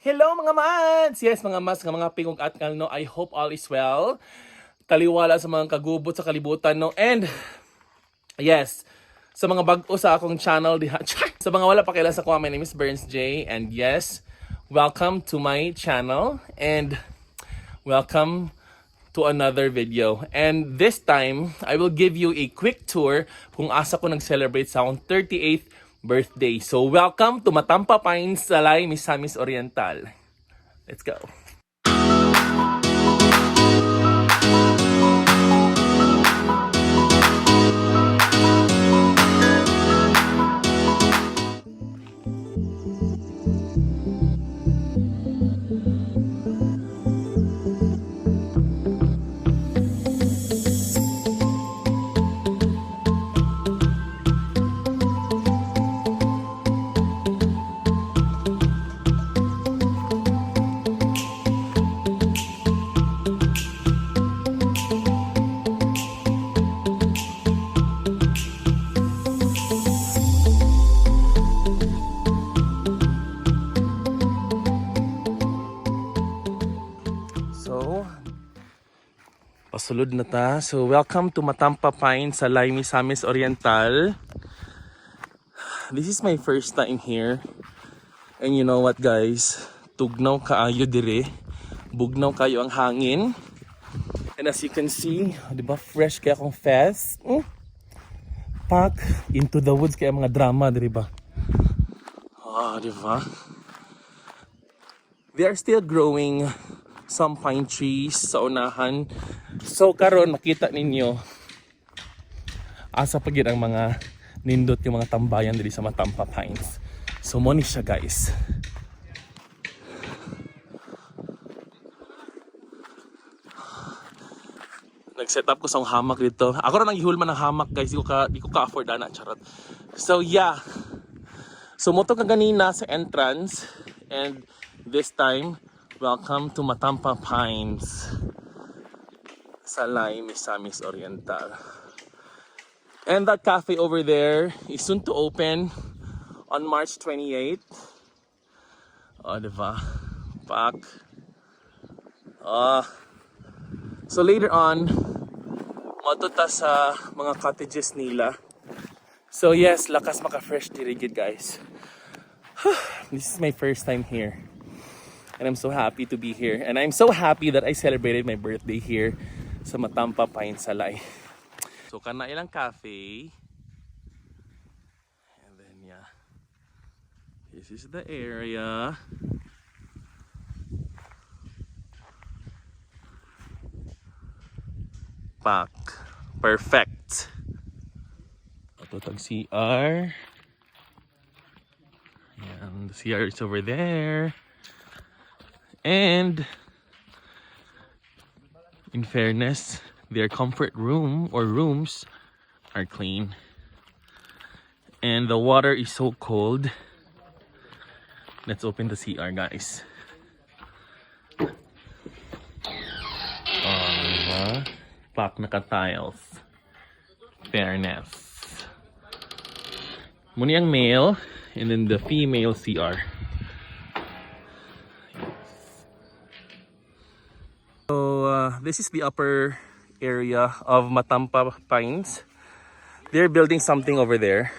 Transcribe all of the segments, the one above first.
Hello mga mads! Yes, mga mads, mga pingog at kalno, I hope all is well. Taliwala sa mga kagubot sa kalibutan, no? And, yes, sa mga bago sa akong channel, sa mga wala pa kilala sa ko, my name is Burns J. And yes, welcome to my channel. And welcome to another video. And this time, I will give you a quick tour kung asa ko nag-celebrate sa akong 38th birthday. So, welcome to Matampa Pines, Salay, Misamis Oriental. Let's go. Pasulod na ta. So, welcome to Matampa Pines, Salay, Misamis Oriental. This is my first time here. And you know what, guys? Tugnaw kaayo dire. Bugnaw kayo ang hangin. And as you can see, di ba, fresh kaya akong fest. Pack into the woods kaya mga drama, di ba? Di ba? They are still growing some pine trees sa unahan. So karon makita ninyo asa pa gyud ang mga nindot yung mga tambayan diri sa Matampa Pines. So mo ni siya, guys. Nag-set up ko sa hamak dito. Ako ra nang ihulman ng hamak, guys. Di ko ka afford ana, charot. So yeah. So moto ka ganina sa entrance, and this time welcome to Matampa Pines, Salay, Misamis Oriental. And that cafe over there is soon to open on March 28th. Diba? Pak. So later on, matuta sa mga cottages nila. So yes, lakas maka-fresh dirigid, guys. This is my first time here. And I'm so happy to be here. And I'm so happy that I celebrated my birthday here sa Matampa Pines, Salay. So, kana ilang cafe. And then, yeah. This is the area. Pak. Perfect. Ito tag CR. And the CR is over there. And in fairness, their comfort room or rooms are clean. And the water is so cold. Let's open the CR, guys. Pak naka-tiles. Fairness. Muna yung male, and then the female CR. So, this is the upper area of Matampa Pines. They're building something over there.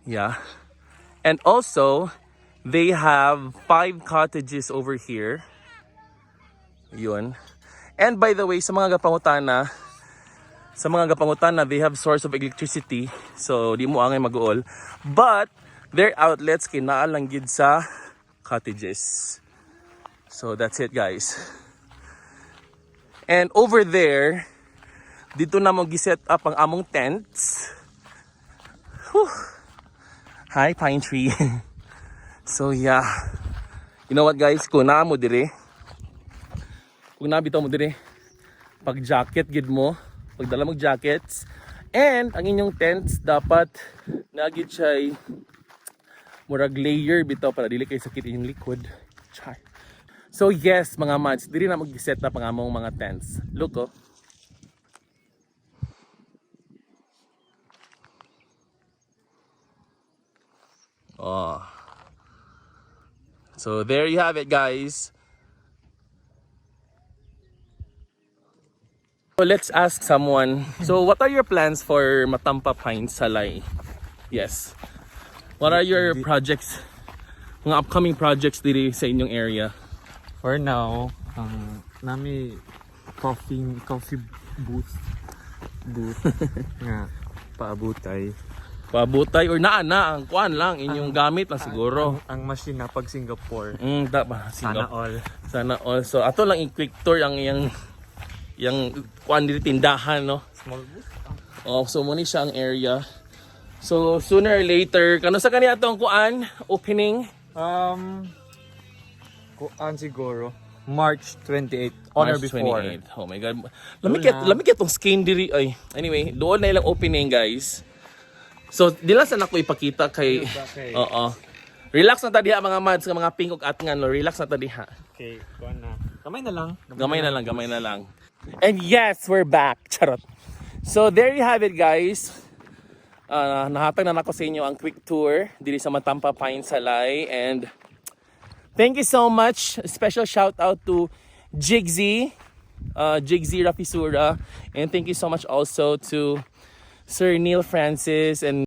Yeah. And also, they have 5 cottages over here. Yun. And by the way, sa mga gapangutana, they have source of electricity. So, di mo angay mag-uol. But, their outlets kinaalang gid sa cottages. So, that's it, guys. And over there, dito na mo giset up ang among tents. Whew. Hi, pine tree. So yeah. You know what, guys? Kung naamo dire, kung nabitaw mo dire, pag jacket gid mo, pag dala mo jackets, and ang inyong tents dapat nagid siya murag layer bitaw para dili kay sakit inyong likod. Char. So yes, mga mads, diri na mag-set up ang among mga tents. Look, oh. So there you have it, guys. So let's ask someone. So what are your plans for Matampa Pines, Salay? Yes. What are your projects? Mga upcoming projects dito sa inyong area? For now, nami coffee booth nga paabutay. Pabutay or naa ang kuan lang inyong gamit lang siguro. Ang machine na pag Singapore. Sana all. Sana all. So ato lang i-quick tour ang yang kuan dito tindahan, no. Small booth. Oh, so muna siya ang area. So sooner or later, kano sa kaniya atong kuan opening? Kuan siguro March 28 on or March before. 28. Oh my god. Lamig tong skin diri ay. Anyway, doon na ilang opening, guys. So, di lang sa nako ipakita kay oo. Relax na ta diha mga mads, mga pink ug atngan, no. Relax na ta diha. Okay, kuan na. Gamay na lang. Gamay na lang. And yes, we're back. Charot. So, there you have it, guys. Nahatag na nako sa inyo ang quick tour diri sa Matampa Pines, Salay, and thank you so much. Special shout out to Jigsy Rafisura, and thank you so much also to Sir Neil Francis and